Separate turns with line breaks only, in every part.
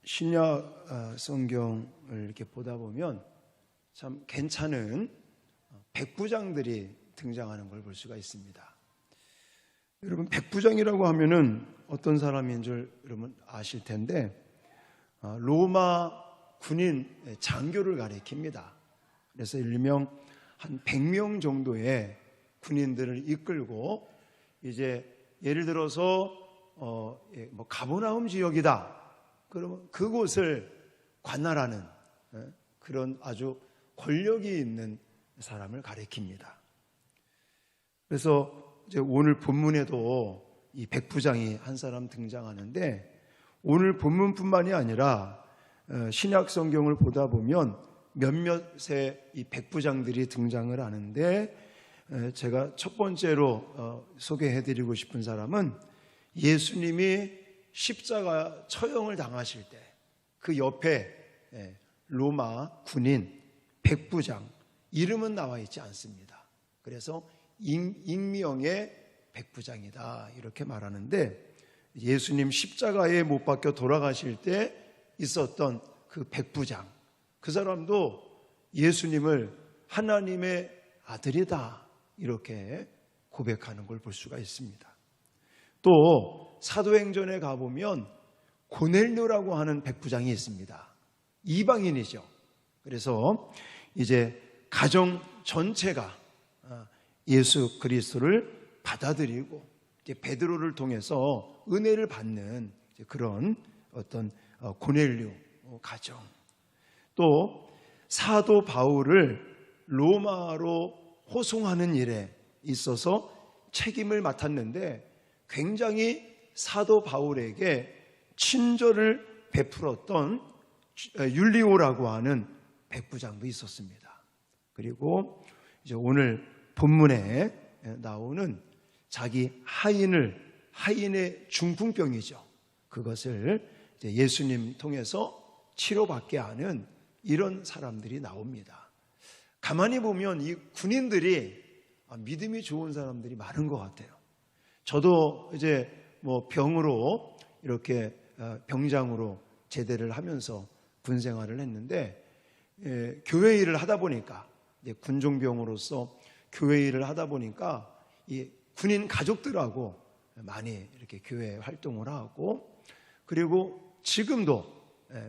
신약 성경을 이렇게 보다 보면 참 괜찮은 백부장들이 등장하는 걸 볼 수가 있습니다. 여러분, 백부장이라고 하면은 어떤 사람인 줄 여러분 아실 텐데 로마 군인 장교를 가리킵니다. 그래서 일명 한 100명 정도의 군인들을 이끌고 이제 예를 들어서 뭐 가버나움 지역이다. 그러면 그곳을 관할하는 그런 아주 권력이 있는 사람을 가리킵니다. 그래서 이제 오늘 본문에도 이 백부장이 한 사람 등장하는데, 오늘 본문뿐만이 아니라 신약 성경을 보다 보면 몇몇의 이 백부장들이 등장을 하는데, 제가 첫 번째로 소개해드리고 싶은 사람은 예수님이 십자가 처형을 당하실 때 그 옆에 로마 군인 백부장, 이름은 나와 있지 않습니다. 그래서 익명의 백부장이다 이렇게 말하는데, 예수님 십자가에 못 박혀 돌아가실 때 있었던 그 백부장, 그 사람도 예수님을 하나님의 아들이다 이렇게 고백하는 걸 볼 수가 있습니다. 또 사도행전에 가보면 고넬료라고 하는 백부장이 있습니다. 이방인이죠. 그래서 이제 가정 전체가 예수 그리스도를 받아들이고 이제 베드로를 통해서 은혜를 받는 그런 어떤 고넬료 가정. 또 사도 바울을 로마로 호송하는 일에 있어서 책임을 맡았는데, 굉장히 사도 바울에게 친절을 베풀었던 율리오라고 하는 백부장도 있었습니다. 그리고 이제 오늘 본문에 나오는 자기 하인의 중풍병이죠. 그것을 이제 예수님 통해서 치료받게 하는 이런 사람들이 나옵니다. 가만히 보면 이 군인들이 믿음이 좋은 사람들이 많은 것 같아요. 저도 이제 뭐 병으로 이렇게 병장으로 제대를 하면서 군 생활을 했는데, 교회 일을 하다 보니까 이제 군종병으로서 교회 일을 하다 보니까 이 군인 가족들하고 많이 이렇게 교회 활동을 하고, 그리고 지금도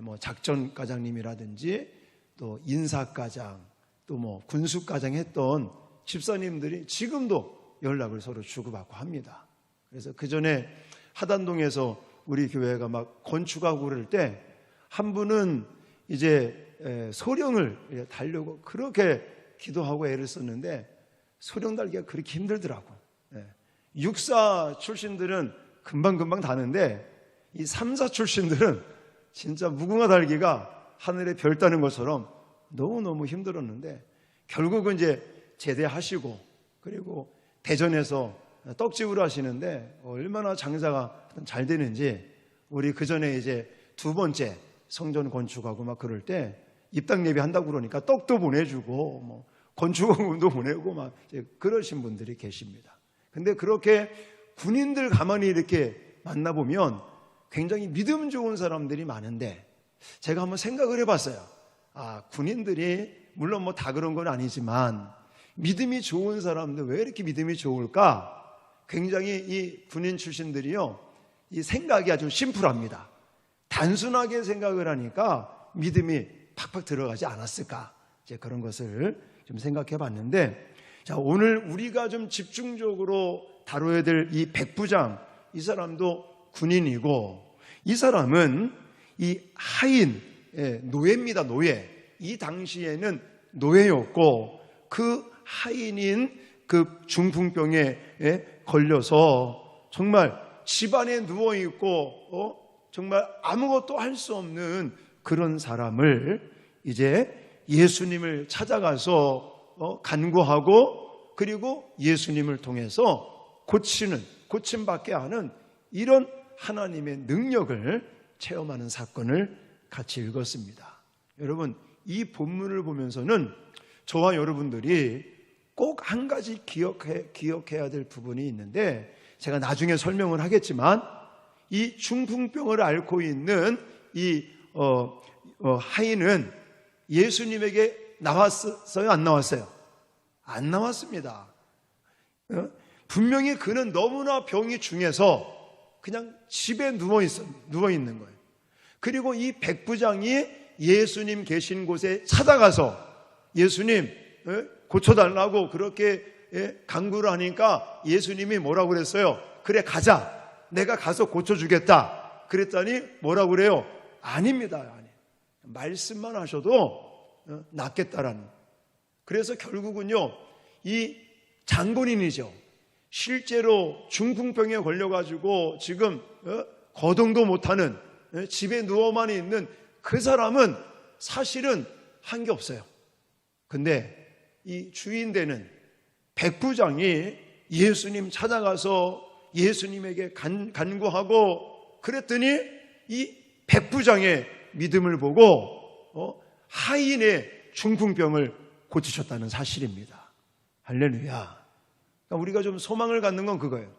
뭐 작전과장님이라든지 또 인사과장 또 뭐 군수과장 했던 집사님들이 지금도 연락을 서로 주고받고 합니다. 그래서 그 전에 하단동에서 우리 교회가 막 건축하고 그럴 때 한 분은 이제 소령을 달려고 그렇게 기도하고 애를 썼는데, 소령 달기가 그렇게 힘들더라고. 육사 출신들은 금방금방 다는데 이 삼사 출신들은 진짜 무궁화 달기가 하늘에 별 따는 것처럼 너무너무 힘들었는데, 결국은 이제 제대하시고 그리고 대전에서 떡집을 하시는데 얼마나 장사가 잘 되는지, 우리 그 전에 이제 두 번째 성전 건축하고 막 그럴 때 입당 예배 한다고 그러니까 떡도 보내주고 뭐 건축원금도 보내고 막 그러신 분들이 계십니다. 근데 그렇게 군인들 가만히 이렇게 만나보면 굉장히 믿음 좋은 사람들이 많은데, 제가 한번 생각을 해봤어요. 군인들이 물론 뭐 다 그런 건 아니지만 믿음이 좋은 사람들 왜 이렇게 믿음이 좋을까? 굉장히 이 군인 출신들이요, 이 생각이 아주 심플합니다. 단순하게 생각을 하니까 믿음이 팍팍 들어가지 않았을까? 이제 그런 것을 좀 생각해 봤는데, 자, 오늘 우리가 좀 집중적으로 다뤄야 될 이 백부장, 이 사람도 군인이고, 이 사람은 이 하인, 노예입니다. 노예. 이 당시에는 노예였고, 그 하인인 그 중풍병에 걸려서 정말 집안에 누워있고 정말 아무것도 할 수 없는 그런 사람을 이제 예수님을 찾아가서 간구하고, 그리고 예수님을 통해서 고침받게 하는 이런 하나님의 능력을 체험하는 사건을 같이 읽었습니다. 여러분, 이 본문을 보면서는 저와 여러분들이 꼭 한 가지 기억해야 될 부분이 있는데, 제가 나중에 설명을 하겠지만 이 중풍병을 앓고 있는 하인은 예수님에게 나왔어요? 안 나왔어요? 안 나왔습니다. 분명히 그는 너무나 병이 중해서 그냥 집에 누워 있는 거예요. 그리고 이 백부장이 예수님 계신 곳에 찾아가서 예수님 고쳐달라고 그렇게 강구를 하니까 예수님이 뭐라고 그랬어요? 그래 가자. 내가 가서 고쳐주겠다. 그랬더니 뭐라고 그래요? 아닙니다. 아니. 말씀만 하셔도 낫겠다라는. 그래서 결국은요, 이 장본인이죠. 실제로 중풍병에 걸려가지고 지금 거동도 못하는, 집에 누워만 있는 그 사람은 사실은 한 게 없어요. 근데 이 주인 되는 백부장이 예수님 찾아가서 예수님에게 간구하고 그랬더니 이 백부장의 믿음을 보고 하인의 중풍병을 고치셨다는 사실입니다. 할렐루야. 그러니까 우리가 좀 소망을 갖는 건 그거예요.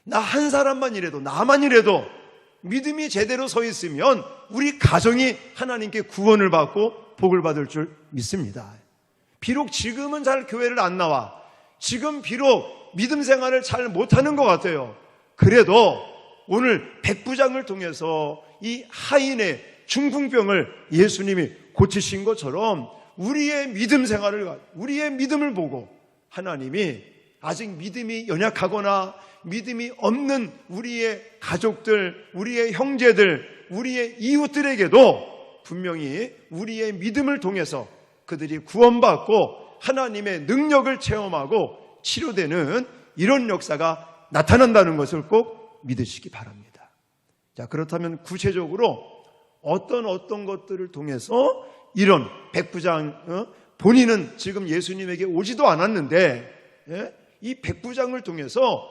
나 한 사람만 이래도, 나만 이래도 믿음이 제대로 서 있으면 우리 가정이 하나님께 구원을 받고 복을 받을 줄 믿습니다. 비록 지금은 잘 교회를 안 나와, 지금 비록 믿음 생활을 잘 못하는 것 같아요. 그래도 오늘 백부장을 통해서 이 하인의 중풍병을 예수님이 고치신 것처럼 우리의 믿음 생활을, 우리의 믿음을 보고 하나님이 아직 믿음이 연약하거나 믿음이 없는 우리의 가족들, 우리의 형제들, 우리의 이웃들에게도 분명히 우리의 믿음을 통해서 그들이 구원받고 하나님의 능력을 체험하고 치료되는 이런 역사가 나타난다는 것을 꼭 믿으시기 바랍니다. 자, 그렇다면 구체적으로 어떤 것들을 통해서 이런 백부장, 본인은 지금 예수님에게 오지도 않았는데 이 백부장을 통해서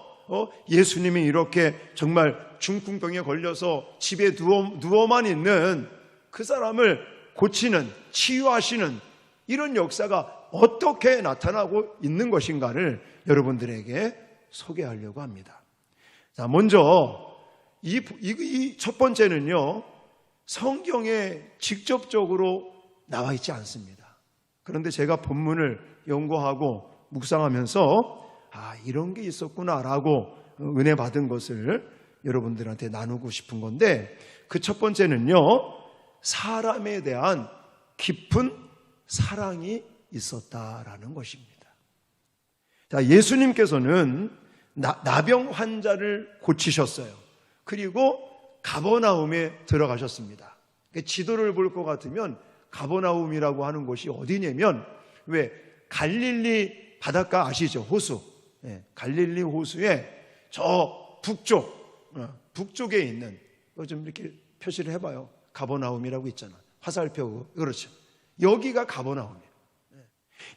예수님이 이렇게 정말 중풍병에 걸려서 집에 누워만 있는 그 사람을 고치는, 치유하시는 이런 역사가 어떻게 나타나고 있는 것인가를 여러분들에게 소개하려고 합니다. 자, 먼저 이 첫 번째는요, 성경에 직접적으로 나와 있지 않습니다. 그런데 제가 본문을 연구하고 묵상하면서 이런 게 있었구나라고 은혜 받은 것을 여러분들한테 나누고 싶은 건데, 그 첫 번째는요, 사람에 대한 깊은 사랑이 있었다라는 것입니다. 자, 예수님께서는 나병 환자를 고치셨어요. 그리고 가버나움에 들어가셨습니다. 지도를 볼 것 같으면 가버나움이라고 하는 곳이 어디냐면, 왜 갈릴리 바닷가 아시죠? 호수. 갈릴리 호수의 저 북쪽에 있는, 좀 이렇게 표시를 해봐요. 가버나움이라고 있잖아. 화살표. 그렇죠. 여기가 가버나움이에요.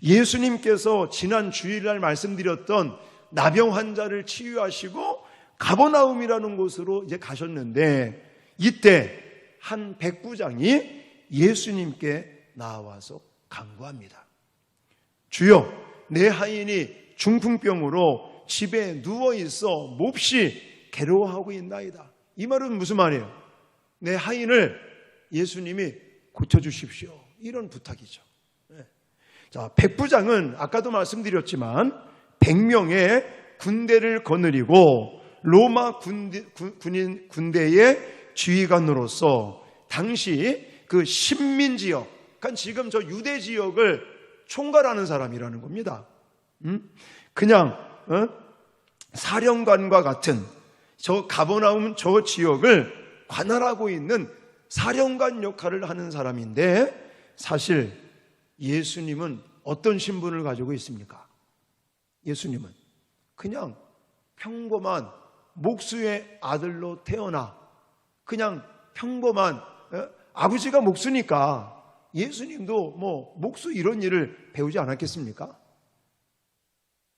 예수님께서 지난 주일날 말씀드렸던 나병 환자를 치유하시고 가버나움이라는 곳으로 이제 가셨는데, 이때 한 백부장이 예수님께 나와서 간구합니다. 주여, 내 하인이 중풍병으로 집에 누워있어 몹시 괴로워하고 있나이다. 이 말은 무슨 말이에요? 내 하인을 예수님이 고쳐주십시오. 이런 부탁이죠. 자, 백부장은 아까도 말씀드렸지만 100명의 군대를 거느리고 로마 군대의 지휘관으로서 당시 그 식민지역, 그러니까 지금 저 유대 지역을 총괄하는 사람이라는 겁니다. 그냥 사령관과 같은 저 가버나움 저 지역을 관할하고 있는 사령관 역할을 하는 사람인데, 사실 예수님은 어떤 신분을 가지고 있습니까? 예수님은 그냥 평범한 목수의 아들로 태어나 그냥 평범한, 아버지가 목수니까 예수님도 뭐 목수 이런 일을 배우지 않았겠습니까?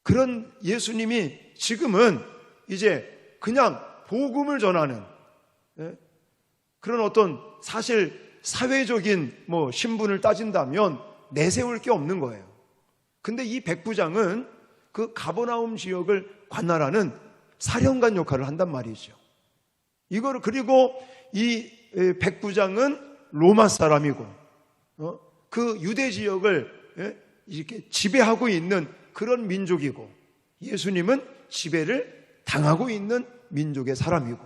그런 예수님이 지금은 이제 그냥 복음을 전하는 그런 어떤 사실 사회적인 신분을 따진다면 내세울 게 없는 거예요. 근데 이 백부장은 그 가버나움 지역을 관할하는 사령관 역할을 한단 말이죠. 이거를, 그리고 이 백부장은 로마 사람이고 그 유대 지역을 이렇게 지배하고 있는 그런 민족이고, 예수님은 지배를 당하고 있는 민족의 사람이고,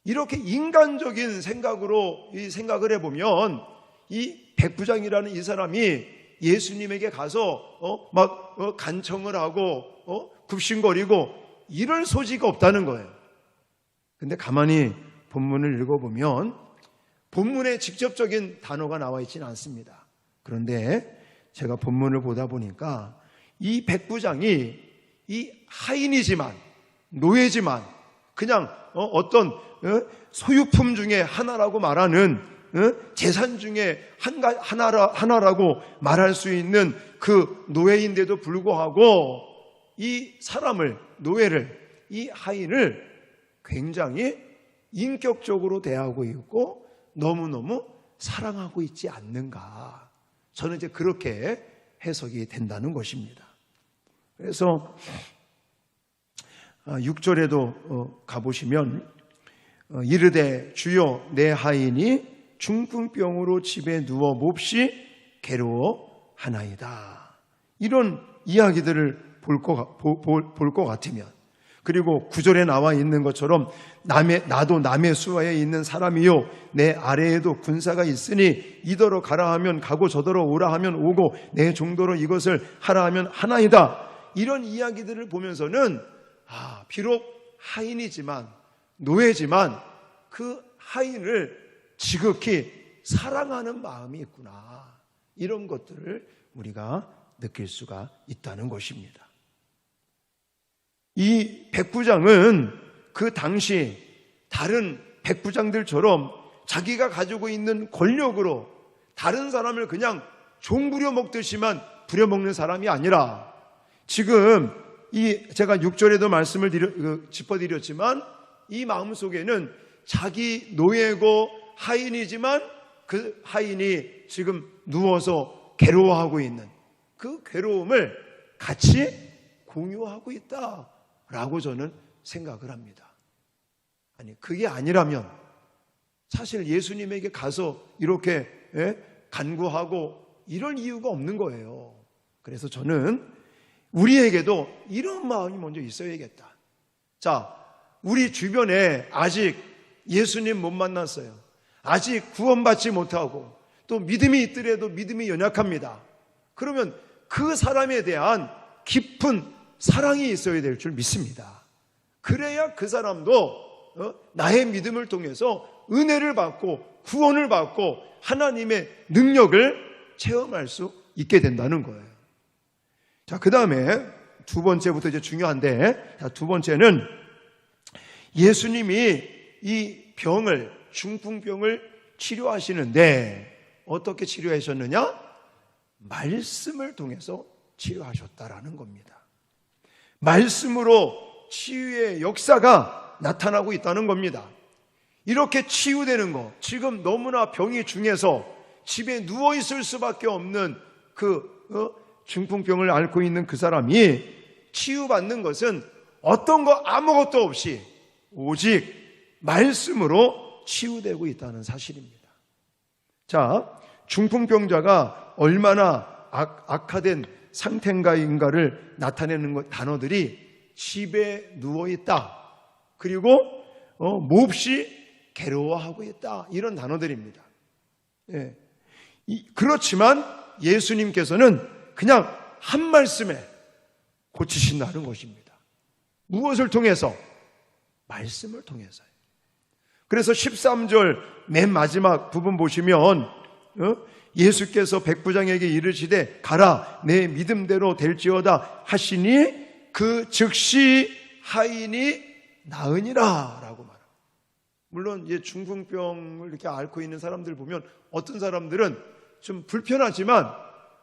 이렇게 인간적인 생각으로 생각을 해보면 이 백부장이라는 이 사람이 예수님에게 가서 막 간청을 하고 굽신거리고 이럴 소지가 없다는 거예요. 근데 가만히 본문을 읽어보면 본문에 직접적인 단어가 나와 있지는 않습니다. 그런데 제가 본문을 보다 보니까 이 백부장이 이 하인이지만, 노예지만, 그냥 어떤 소유품 중에 하나라고 말하는, 재산 중에 하나라고 말할 수 있는 그 노예인데도 불구하고 이 사람을, 노예를, 이 하인을 굉장히 인격적으로 대하고 있고 너무너무 사랑하고 있지 않는가. 저는 이제 그렇게 해석이 된다는 것입니다. 그래서 6절에도 가보시면 이르되 주여 내 하인이 중풍병으로 집에 누워 몹시 괴로워하나이다. 이런 이야기들을 볼 것 같으면, 그리고 9절에 나와 있는 것처럼 나도 남의 수하에 있는 사람이요 내 아래에도 군사가 있으니 이더러 가라 하면 가고 저더러 오라 하면 오고 내 정도로 이것을 하라 하면 하나이다. 이런 이야기들을 보면서는 비록 하인이지만, 노예지만 그 하인을 지극히 사랑하는 마음이 있구나. 이런 것들을 우리가 느낄 수가 있다는 것입니다. 이 백부장은 그 당시 다른 백부장들처럼 자기가 가지고 있는 권력으로 다른 사람을 그냥 종 부려먹듯이만 부려먹는 사람이 아니라, 지금 제가 6절에도 말씀을 짚어드렸지만 이 마음속에는 자기 노예고 하인이지만 그 하인이 지금 누워서 괴로워하고 있는 그 괴로움을 같이 공유하고 있다라고 저는 생각을 합니다. 아니, 그게 아니라면 사실 예수님에게 가서 이렇게 간구하고 이럴 이유가 없는 거예요. 그래서 저는 우리에게도 이런 마음이 먼저 있어야겠다. 자, 우리 주변에 아직 예수님 못 만났어요. 아직 구원받지 못하고 또 믿음이 있더라도 믿음이 연약합니다. 그러면 그 사람에 대한 깊은 사랑이 있어야 될 줄 믿습니다. 그래야 그 사람도 나의 믿음을 통해서 은혜를 받고 구원을 받고 하나님의 능력을 체험할 수 있게 된다는 거예요. 자, 그 다음에 두 번째부터 이제 중요한데, 두 번째는 예수님이 이 병을, 중풍병을 치료하시는데 어떻게 치료하셨느냐? 말씀을 통해서 치료하셨다라는 겁니다. 말씀으로 치유의 역사가 나타나고 있다는 겁니다. 이렇게 치유되는 거, 지금 너무나 병이 중해서 집에 누워있을 수밖에 없는 중풍병을 앓고 있는 그 사람이 치유받는 것은 어떤 거 아무것도 없이 오직 말씀으로 치유되고 있다는 사실입니다. 자, 중풍병자가 얼마나 악화된 상태인가를 나타내는 단어들이 집에 누워있다, 그리고 몹시 괴로워하고 있다, 이런 단어들입니다. 예. 그렇지만 예수님께서는 그냥 한 말씀에 고치신다는 것입니다. 무엇을 통해서? 말씀을 통해서요. 그래서 13절 맨 마지막 부분 보시면 예수께서 백부장에게 이르시되 가라 내 믿음대로 될지어다 하시니 그 즉시 하인이 나으니라 라고 말합니다. 물론 이제 중풍병을 이렇게 앓고 있는 사람들 보면 어떤 사람들은 좀 불편하지만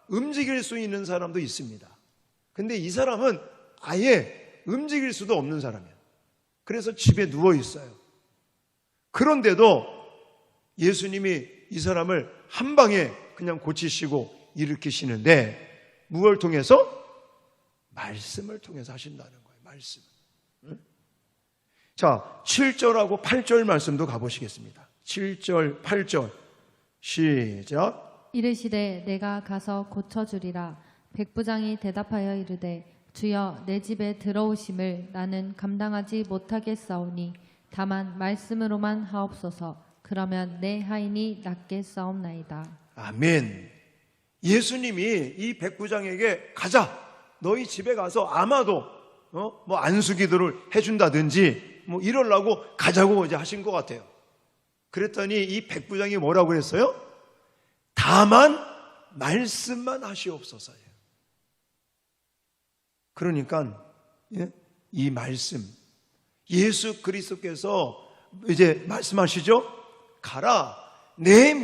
움직일 수 있는 사람도 있습니다. 근데 이 사람은 아예 움직일 수도 없는 사람이에요. 그래서 집에 누워 있어요. 그런데도 예수님이 이 사람을 한 방에 그냥 고치시고 일으키시는데 무엇을 통해서? 말씀을 통해서 하신다는 거예요. 말씀. 자, 7절하고 8절 말씀도 가보시겠습니다. 7절, 8절 시작.
이르시되 내가 가서 고쳐주리라. 백부장이 대답하여 이르되 주여 내 집에 들어오심을 나는 감당하지 못하겠사오니 다만 말씀으로만 하옵소서. 그러면 내 하인이 낫겠사옵나이다.
아멘. 예수님이 이 백부장에게 가자, 너희 집에 가서 아마도 뭐 안수기도를 해준다든지 뭐 이러려고 가자고 이제 하신 것 같아요. 그랬더니 이 백부장이 뭐라고 그랬어요? 다만 말씀만 하시옵소서예요. 그러니까 이 말씀, 예수 그리스도께서 이제 말씀하시죠. 가라, 내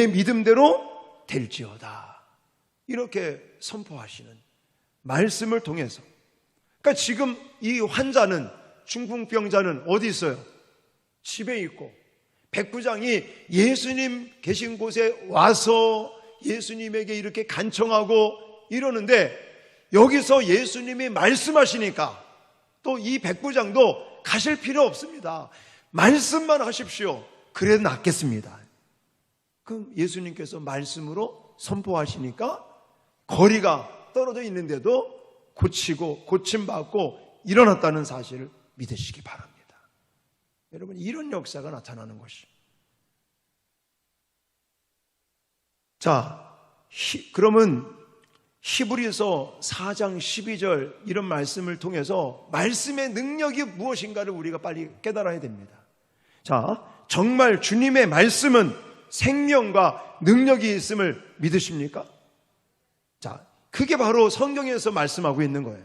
믿음대로 될지어다. 이렇게 선포하시는 말씀을 통해서, 그러니까 지금 이 환자는, 중풍병자는 어디 있어요? 집에 있고, 백부장이 예수님 계신 곳에 와서 예수님에게 이렇게 간청하고 이러는데, 여기서 예수님이 말씀하시니까 또 이 백부장도 가실 필요 없습니다. 말씀만 하십시오. 그래도 낫겠습니다. 그럼 예수님께서 말씀으로 선포하시니까 거리가 떨어져 있는데도 고치고 고침받고 일어났다는 사실을 믿으시기 바랍니다. 여러분, 이런 역사가 나타나는 것이. 자, 그러면 히브리서 4장 12절 이런 말씀을 통해서 말씀의 능력이 무엇인가를 우리가 빨리 깨달아야 됩니다. 자, 정말 주님의 말씀은 생명과 능력이 있음을 믿으십니까? 자, 그게 바로 성경에서 말씀하고 있는 거예요.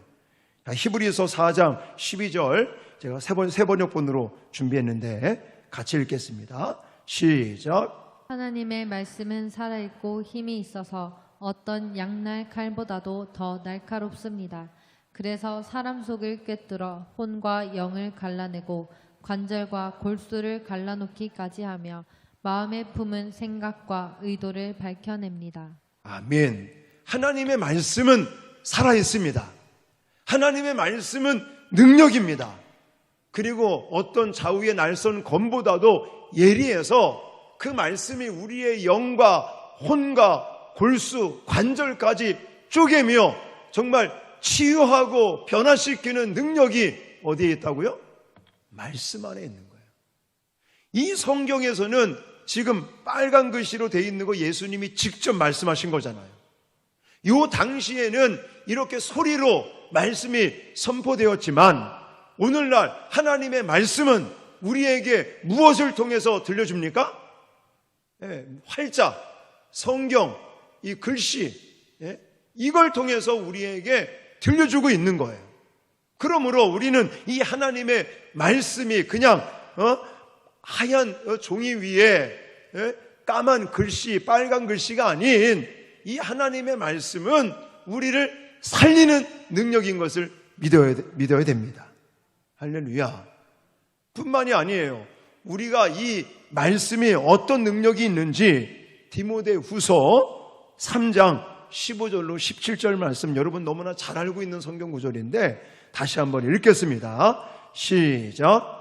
히브리서 4장 12절 제가 세 번역본으로 준비했는데 같이 읽겠습니다. 시작.
하나님의 말씀은 살아있고 힘이 있어서 어떤 양날 칼보다도 더 날카롭습니다. 그래서 사람 속을 꿰뚫어 혼과 영을 갈라내고 관절과 골수를 갈라놓기까지 하며 마음에 품은 생각과 의도를 밝혀냅니다.
아멘. 하나님의 말씀은 살아있습니다. 하나님의 말씀은 능력입니다. 그리고 어떤 좌우의 날선 검보다도 예리해서 그 말씀이 우리의 영과 혼과 골수, 관절까지 쪼개며 정말 치유하고 변화시키는 능력이 어디에 있다고요? 말씀 안에 있는 거예요. 이 성경에서는 지금 빨간 글씨로 되어 있는 거 예수님이 직접 말씀하신 거잖아요. 이 당시에는 이렇게 소리로 말씀이 선포되었지만 오늘날 하나님의 말씀은 우리에게 무엇을 통해서 들려줍니까? 활자, 성경, 이 글씨, 이걸 통해서 우리에게 들려주고 있는 거예요. 그러므로 우리는 이 하나님의 말씀이 그냥 하얀 종이 위에 까만 글씨, 빨간 글씨가 아닌 이 하나님의 말씀은 우리를 살리는 능력인 것을 믿어야 됩니다. 할렐루야. 뿐만이 아니에요. 우리가 이 말씀이 어떤 능력이 있는지 디모데후서 3장 15절로 17절 말씀, 여러분 너무나 잘 알고 있는 성경 구절인데 다시 한번 읽겠습니다. 시작.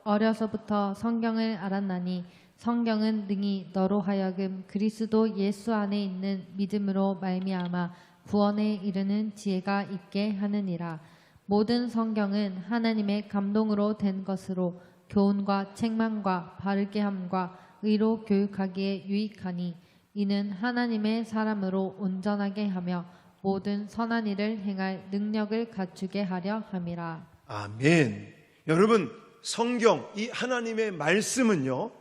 어려서부터 성경을 알았나니 성경은 능히 너로 하여금 그리스도 예수 안에 있는 믿음으로 말미암아 구원에 이르는 지혜가 있게 하느니라. 모든 성경은 하나님의 감동으로 된 것으로 교훈과 책망과 바르게 함과 의로 교육하기에 유익하니 이는 하나님의 사람으로 온전하게 하며 모든 선한 일을 행할 능력을 갖추게 하려 함이라.
아멘. 여러분, 성경, 이 하나님의 말씀은요,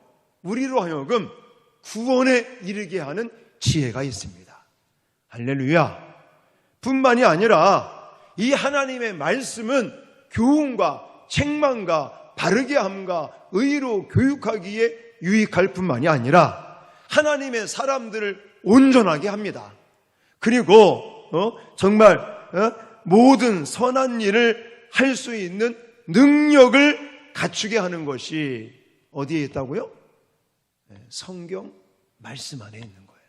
우리로 하여금 구원에 이르게 하는 지혜가 있습니다. 할렐루야. 뿐만이 아니라 이 하나님의 말씀은 교훈과 책망과 바르게 함과 의로 교육하기에 유익할 뿐만이 아니라 하나님의 사람들을 온전하게 합니다. 그리고 정말 모든 선한 일을 할 수 있는 능력을 갖추게 하는 것이 어디에 있다고요? 성경 말씀 안에 있는 거예요.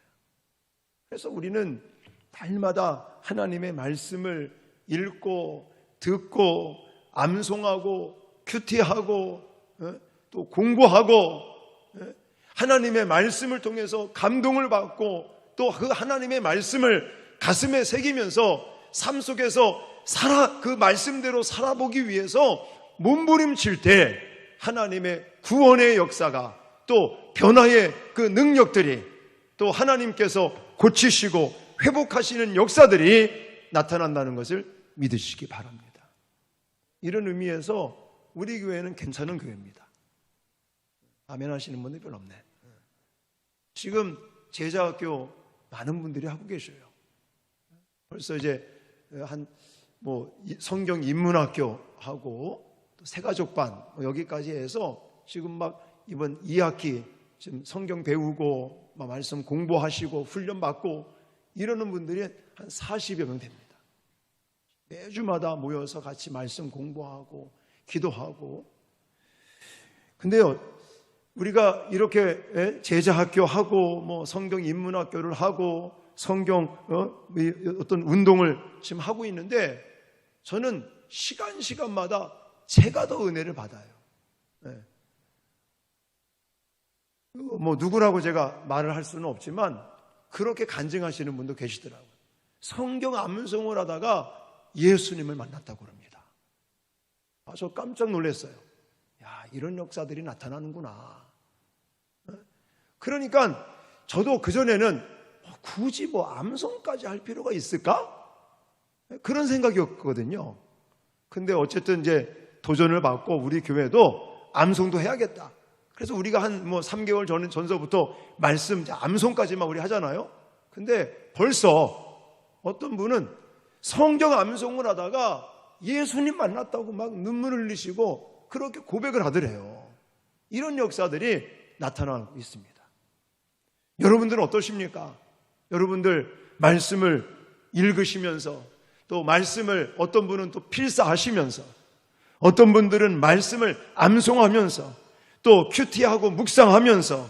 그래서 우리는 날마다 하나님의 말씀을 읽고 듣고 암송하고 큐티하고 또 공부하고 하나님의 말씀을 통해서 감동을 받고 또 그 하나님의 말씀을 가슴에 새기면서 삶 속에서 그 말씀대로 살아보기 위해서 몸부림칠 때 하나님의 구원의 역사가 또 변화의 그 능력들이 또 하나님께서 고치시고 회복하시는 역사들이 나타난다는 것을 믿으시기 바랍니다. 이런 의미에서 우리 교회는 괜찮은 교회입니다. 아멘 하시는 분들이 별로 없네. 지금 제자학교 많은 분들이 하고 계셔요. 벌써 이제 성경 인문학교 하고 또 새가족반 여기까지 해서 지금 막 이번 2학기 지금 성경 배우고 막 말씀 공부하시고 훈련 받고 이러는 분들이 한 40여 명 됩니다. 매주마다 모여서 같이 말씀 공부하고 기도하고. 근데요, 우리가 이렇게 제자학교 하고 뭐 성경 인문학교를 하고 성경 어떤 운동을 지금 하고 있는데 저는 시간마다 제가 더 은혜를 받아요. 뭐 누구라고 제가 말을 할 수는 없지만 그렇게 간증하시는 분도 계시더라고요. 성경 암송을 하다가 예수님을 만났다고 그럽니다. 저 깜짝 놀랐어요. 야, 이런 역사들이 나타나는구나. 그러니까 저도 그전에는 굳이 뭐 암송까지 할 필요가 있을까? 그런 생각이었거든요. 근데 어쨌든 이제 도전을 받고 우리 교회도 암송도 해야겠다. 그래서 우리가 한 3개월 전서부터 말씀 암송까지만 우리 하잖아요. 근데 벌써 어떤 분은 성경 암송을 하다가 예수님 만났다고 막 눈물을 흘리시고 그렇게 고백을 하더래요. 이런 역사들이 나타나고 있습니다. 여러분들은 어떠십니까? 여러분들 말씀을 읽으시면서 또 말씀을 어떤 분은 또 필사하시면서 어떤 분들은 말씀을 암송하면서 또 큐티하고 묵상하면서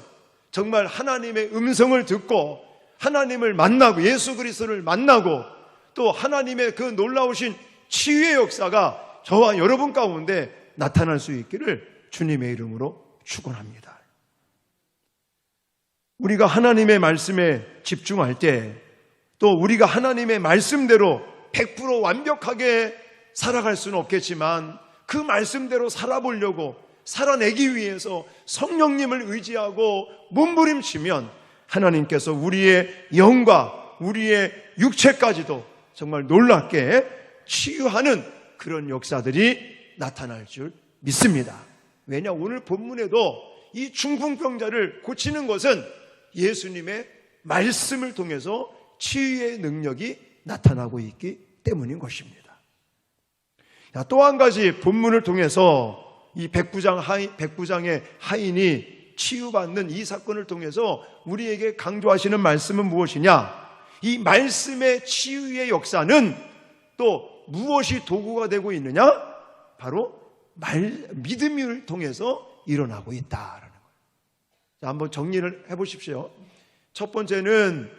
정말 하나님의 음성을 듣고 하나님을 만나고 예수 그리스도를 만나고 또 하나님의 그 놀라우신 치유의 역사가 저와 여러분 가운데 나타날 수 있기를 주님의 이름으로 축원합니다. 우리가 하나님의 말씀에 집중할 때 또 우리가 하나님의 말씀대로 100% 완벽하게 살아갈 수는 없겠지만 그 말씀대로 살아보려고 살아내기 위해서 성령님을 의지하고 몸부림치면 하나님께서 우리의 영과 우리의 육체까지도 정말 놀랍게 치유하는 그런 역사들이 나타날 줄 믿습니다. 왜냐, 오늘 본문에도 이 중풍병자를 고치는 것은 예수님의 말씀을 통해서 치유의 능력이 나타나고 있기 때문인 것입니다. 또 한 가지 본문을 통해서 이 백부장의 하인이 치유받는 이 사건을 통해서 우리에게 강조하시는 말씀은 무엇이냐? 이 말씀의 치유의 역사는 또 무엇이 도구가 되고 있느냐? 바로 믿음을 통해서 일어나고 있다라는 거예요. 자, 한번 정리를 해보십시오. 첫 번째는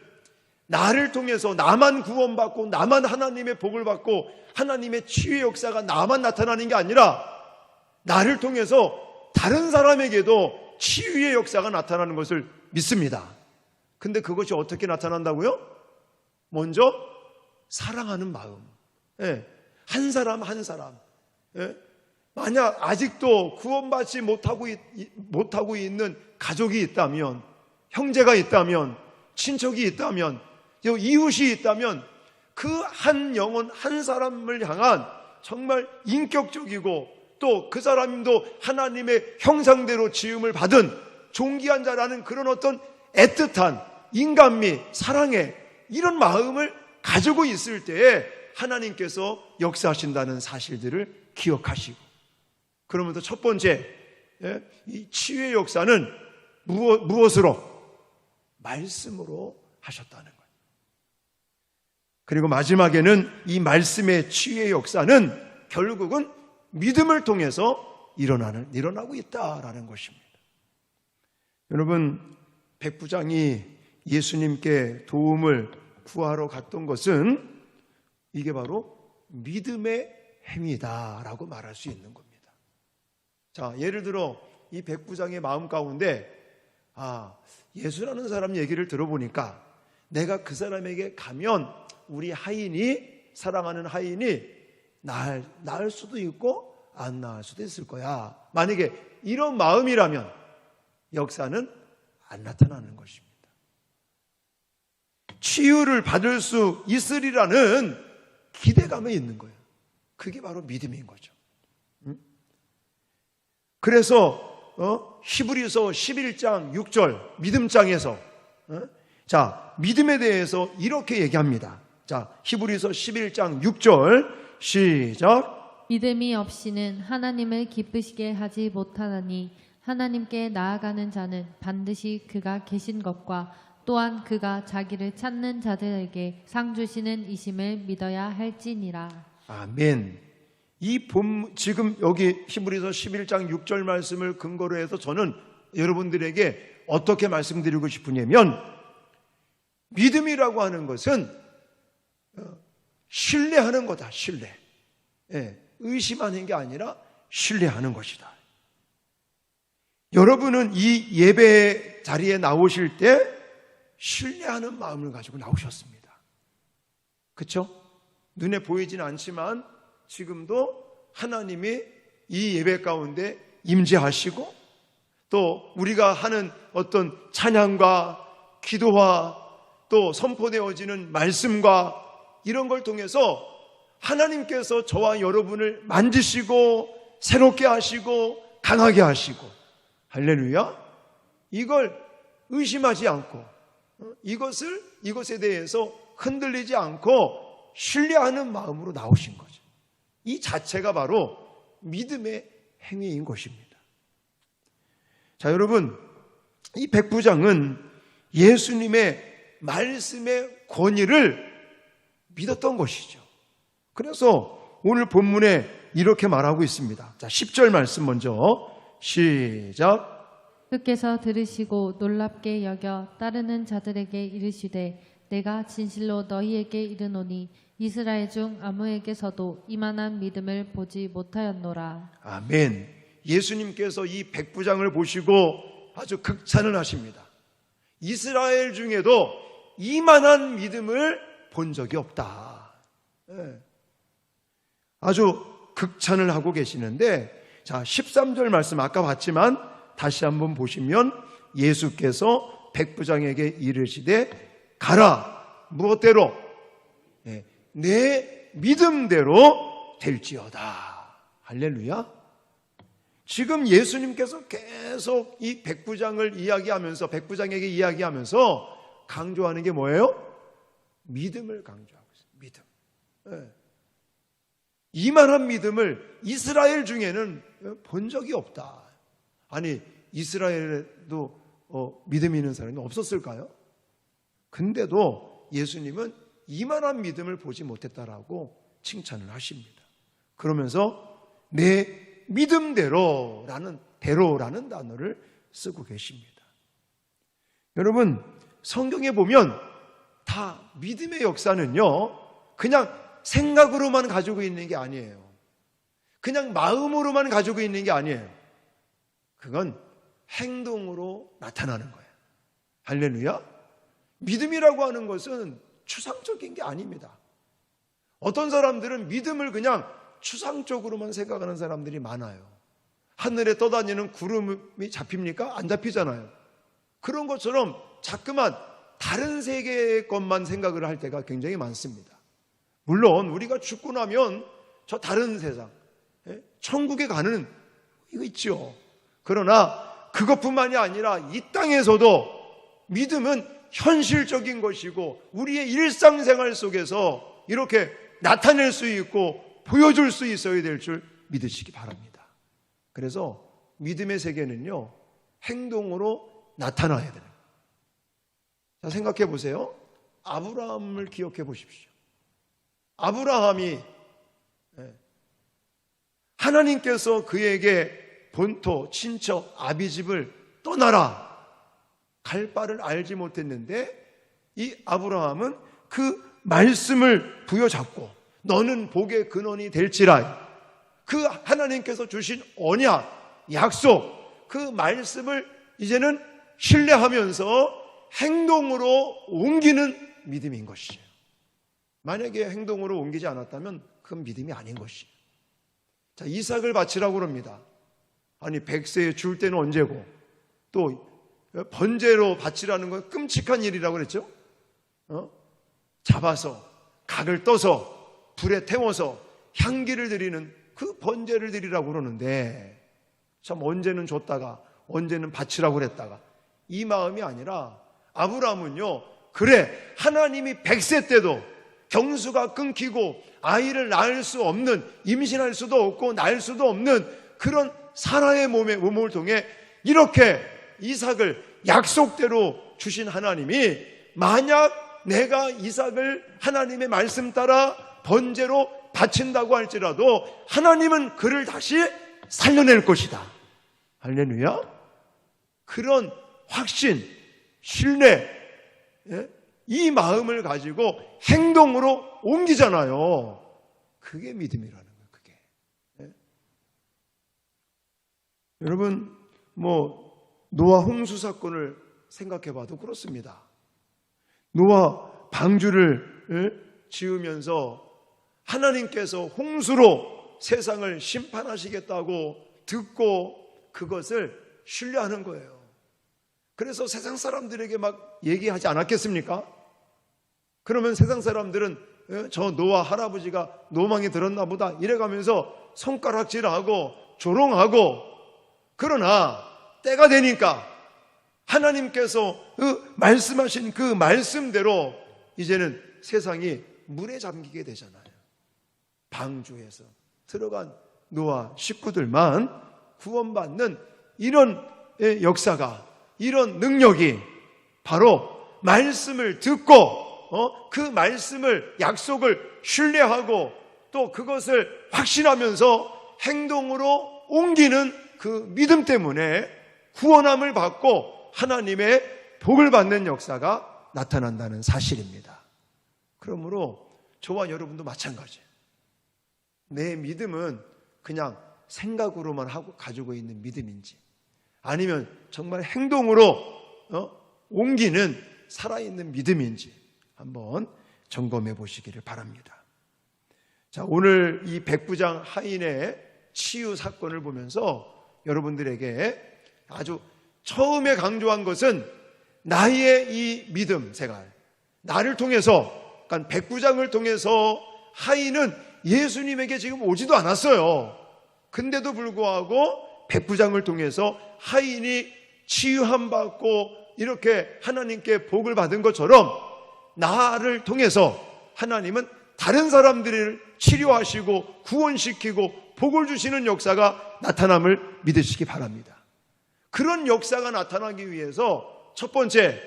나를 통해서 나만 구원받고 나만 하나님의 복을 받고 하나님의 치유의 역사가 나만 나타나는 게 아니라 나를 통해서 다른 사람에게도 치유의 역사가 나타나는 것을 믿습니다. 근데 그것이 어떻게 나타난다고요? 먼저 사랑하는 마음. 한 사람 한 사람. 만약 아직도 구원받지 못하고 있는 가족이 있다면, 형제가 있다면, 친척이 있다면, 이웃이 있다면 그 한 영혼 한 사람을 향한 정말 인격적이고 또 그 사람도 하나님의 형상대로 지음을 받은 존귀한 자라는 그런 어떤 애틋한 인간미, 사랑의 이런 마음을 가지고 있을 때에 하나님께서 역사하신다는 사실들을 기억하시고, 그러면서 첫 번째 이 치유의 역사는 무엇으로? 말씀으로 하셨다는 거예요. 그리고 마지막에는 이 말씀의 치유의 역사는 결국은 믿음을 통해서 일어나고 있다라는 것입니다. 여러분, 백부장이 예수님께 도움을 구하러 갔던 것은 이게 바로 믿음의 행위다라고 말할 수 있는 겁니다. 자, 예를 들어 이 백부장의 마음 가운데 예수라는 사람 얘기를 들어보니까 내가 그 사람에게 가면 우리 하인이, 사랑하는 하인이 낳을 수도 있고 안 낳을 수도 있을 거야. 만약에 이런 마음이라면 역사는 안 나타나는 것입니다. 치유를 받을 수 있으리라는 기대감이 있는 거예요. 그게 바로 믿음인 거죠. 그래서 히브리서 11장 6절 믿음장에서 믿음에 대해서 이렇게 얘기합니다. 히브리서 11장 6절 시작.
믿음이 없이는 하나님을 기쁘시게 하지 못하나니 하나님께 나아가는 자는 반드시 그가 계신 것과 또한 그가 자기를 찾는 자들에게 상 주시는 이심을 믿어야 할지니라.
아멘. 지금 여기 히브리서 11장 6절 말씀을 근거로 해서 저는 여러분들에게 어떻게 말씀드리고 싶으냐면, 믿음이라고 하는 것은 신뢰하는 거다. 신뢰. 의심하는 게 아니라 신뢰하는 것이다. 여러분은 이 예배 자리에 나오실 때 신뢰하는 마음을 가지고 나오셨습니다. 그렇죠? 눈에 보이진 않지만 지금도 하나님이 이 예배 가운데 임재하시고, 또 우리가 하는 어떤 찬양과 기도와 또 선포되어지는 말씀과 이런 걸 통해서 하나님께서 저와 여러분을 만지시고 새롭게 하시고 강하게 하시고, 할렐루야. 이걸 의심하지 않고 이것에 대해서 흔들리지 않고 신뢰하는 마음으로 나오신 거죠. 이 자체가 바로 믿음의 행위인 것입니다. 자, 여러분, 이 백부장은 예수님의 말씀의 권위를 믿었던 것이죠. 그래서 오늘 본문에 이렇게 말하고 있습니다. 자, 10절 말씀 먼저 시작.
주께서 들으시고 놀랍게 여겨 따르는 자들에게 이르시되 내가 진실로 너희에게 이르노니 이스라엘 중 아무에게서도 이만한 믿음을 보지 못하였노라.
아멘. 예수님께서 이 백부장을 보시고 아주 극찬을 하십니다. 이스라엘 중에도 이만한 믿음을 본 적이 없다. 아주 극찬을 하고 계시는데, 자, 13절 말씀 아까 봤지만 다시 한번 보시면 예수께서 백부장에게 이르시되 가라. 무엇대로? 내 믿음대로 될지어다. 할렐루야. 지금 예수님께서 계속 이 백부장을 이야기하면서, 백부장에게 이야기하면서 강조하는 게 뭐예요? 믿음을 강조하고 있어요. 믿음. 이만한 믿음을 이스라엘 중에는 본 적이 없다. 아니, 이스라엘에도 믿음 있는 사람이 없었을까요? 근데도 예수님은 이만한 믿음을 보지 못했다라고 칭찬을 하십니다. 그러면서 내 믿음대로라는 단어를 쓰고 계십니다. 여러분, 성경에 보면 다 믿음의 역사는요, 그냥 생각으로만 가지고 있는 게 아니에요. 그냥 마음으로만 가지고 있는 게 아니에요. 그건 행동으로 나타나는 거예요. 할렐루야. 믿음이라고 하는 것은 추상적인 게 아닙니다. 어떤 사람들은 믿음을 그냥 추상적으로만 생각하는 사람들이 많아요. 하늘에 떠다니는 구름이 잡힙니까? 안 잡히잖아요. 그런 것처럼 자꾸만 다른 세계의 것만 생각을 할 때가 굉장히 많습니다. 물론 우리가 죽고 나면 저 다른 세상, 천국에 가는 이거 있죠. 그러나 그것뿐만이 아니라 이 땅에서도 믿음은 현실적인 것이고 우리의 일상생활 속에서 이렇게 나타낼 수 있고 보여줄 수 있어야 될 줄 믿으시기 바랍니다. 그래서 믿음의 세계는요, 행동으로 나타나야 돼요. 자, 생각해 보세요. 아브라함을 기억해 보십시오. 아브라함이 하나님께서 그에게 본토, 친척, 아비집을 떠나라 갈 바를 알지 못했는데, 이 아브라함은 그 말씀을 부여잡고 너는 복의 근원이 될지라, 그 하나님께서 주신 언약, 약속, 그 말씀을 이제는 신뢰하면서 행동으로 옮기는 믿음인 것이에요. 만약에 행동으로 옮기지 않았다면 그건 믿음이 아닌 것이에요. 자, 이삭을 바치라고 그럽니다. 아니, 100세에 줄 때는 언제고, 또 번제로 바치라는 건 끔찍한 일이라고 그랬죠. 잡아서 각을 떠서 불에 태워서 향기를 드리는 그 번제를 드리라고 그러는데, 참 언제는 줬다가 언제는 바치라고 그랬다가, 이 마음이 아니라 아브라함은요, 그래, 하나님이 100세 때도 경수가 끊기고 아이를 낳을 수 없는, 임신할 수도 없고 낳을 수도 없는 그런 사라의 몸을 통해 이렇게 이삭을 약속대로 주신 하나님이, 만약 내가 이삭을 하나님의 말씀 따라 번제로 바친다고 할지라도 하나님은 그를 다시 살려낼 것이다. 할렐루야. 그런 확신, 신뢰, 이 마음을 가지고 행동으로 옮기잖아요. 그게 믿음이라는 거예요. 그게. 여러분, 노아 홍수 사건을 생각해 봐도 그렇습니다. 노아 방주를 지으면서 하나님께서 홍수로 세상을 심판하시겠다고 듣고 그것을 신뢰하는 거예요. 그래서 세상 사람들에게 막 얘기하지 않았겠습니까? 그러면 세상 사람들은 저 노아 할아버지가 노망이 들었나 보다 이래가면서 손가락질하고 조롱하고, 그러나 때가 되니까 하나님께서 말씀하신 그 말씀대로 이제는 세상이 물에 잠기게 되잖아요. 방주에서 들어간 노아 식구들만 구원받는 이런 역사가, 이런 능력이 바로 말씀을 듣고 그 말씀을, 약속을 신뢰하고 또 그것을 확신하면서 행동으로 옮기는 그 믿음 때문에 구원함을 받고 하나님의 복을 받는 역사가 나타난다는 사실입니다. 그러므로 저와 여러분도 마찬가지예요. 내 믿음은 그냥 생각으로만 가지고 있는 믿음인지, 아니면 정말 행동으로 옮기는 살아있는 믿음인지 한번 점검해 보시기를 바랍니다. 자, 오늘 이 백부장 하인의 치유 사건을 보면서 여러분들에게 아주 처음에 강조한 것은 나의 이 믿음 생활, 나를 통해서, 그러니까 백부장을 통해서 하인은 예수님에게 지금 오지도 않았어요. 근데도 불구하고 백부장을 통해서 하인이 치유함 받고 이렇게 하나님께 복을 받은 것처럼 나를 통해서 하나님은 다른 사람들을 치료하시고 구원시키고 복을 주시는 역사가 나타남을 믿으시기 바랍니다. 그런 역사가 나타나기 위해서 첫 번째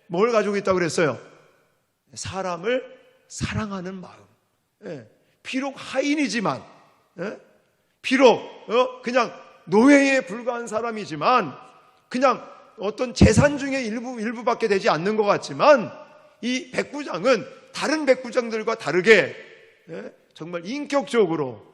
뭘 가지고 있다고 그랬어요? 사람을 사랑하는 마음. 비록 하인이지만, 비록 그냥 노예에 불과한 사람이지만, 그냥 어떤 재산 중에 일부밖에 되지 않는 것 같지만, 이 백부장은 다른 백부장들과 다르게 정말 인격적으로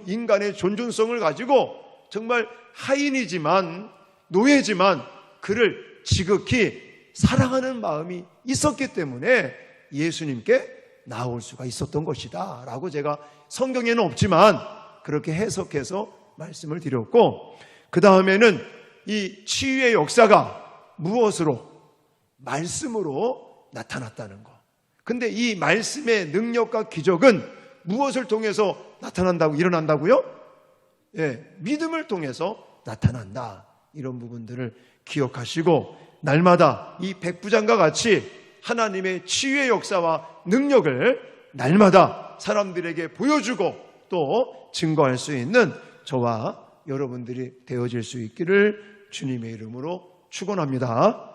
인간의 존중성을 가지고 정말 하인이지만, 노예지만 그를 지극히 사랑하는 마음이 있었기 때문에 예수님께 나올 수가 있었던 것이다 라고 제가 성경에는 없지만 그렇게 해석해서 말씀을 드렸고, 그 다음에는 이 치유의 역사가 무엇으로? 말씀으로 나타났다는 거. 근데 이 말씀의 능력과 기적은 무엇을 통해서 일어난다고요? 믿음을 통해서 나타난다. 이런 부분들을 기억하시고 날마다 이 백부장과 같이 하나님의 치유의 역사와 능력을 날마다 사람들에게 보여주고 또 증거할 수 있는 저와 여러분들이 되어질 수 있기를 주님의 이름으로 축원합니다.